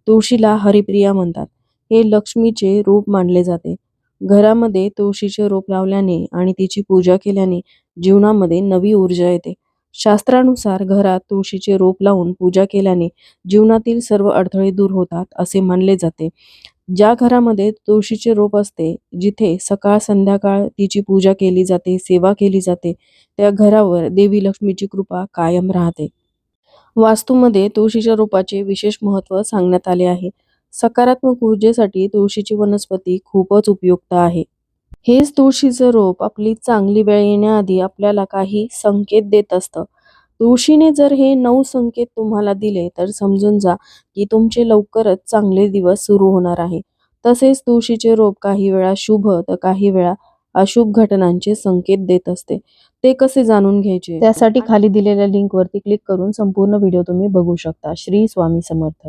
तुळशीला हरिप्रिया म्हणतात. हे लक्ष्मीचे रूप मानले जाते. घरामध्ये तुळशीचे रोप लावल्याने आणि तिची पूजा केल्याने जीवनामध्ये नवी ऊर्जा येते. शास्त्रानुसार घरात तुळशीचे रोप लावून पूजा केल्याने जीवनातील सर्व अडथळे दूर होतात असे मानले जाते. ज्या घरामध्ये तुळशीचे रोप असते, जिथे सकाळ संध्याकाळ तिची पूजा केली जाते, सेवा केली जाते, त्या घरावर देवी लक्ष्मीची कृपा कायम राहते. वास्तूमध्ये तुळशीच्या रोपाचे विशेष महत्त्व सांगण्यात आले आहे. सकारात्मक ऊर्जेसाठी तुळशीची वनस्पती खूपच उपयुक्त आहे. हेच तुळशीचं रोप आपली चांगली वेळ येण्याआधी आपल्याला काही संकेत देत असतं. तुळशीने जर हे 9 संकेत तुम्हाला दिले तर समजून जा की तुमचे लवकरच चांगले दिवस सुरू होणार आहे. तसेच तुळशीचे रोप काही वेळा शुभ तर काही वेळा अशुभ घटनांचे संकेत देत असते. ते कसे जाणून घ्यायचे? त्यासाठी खाली दिलेल्या लिंकवरती क्लिक करून संपूर्ण व्हिडिओ तुम्ही बघू शकता. श्री स्वामी समर्थ.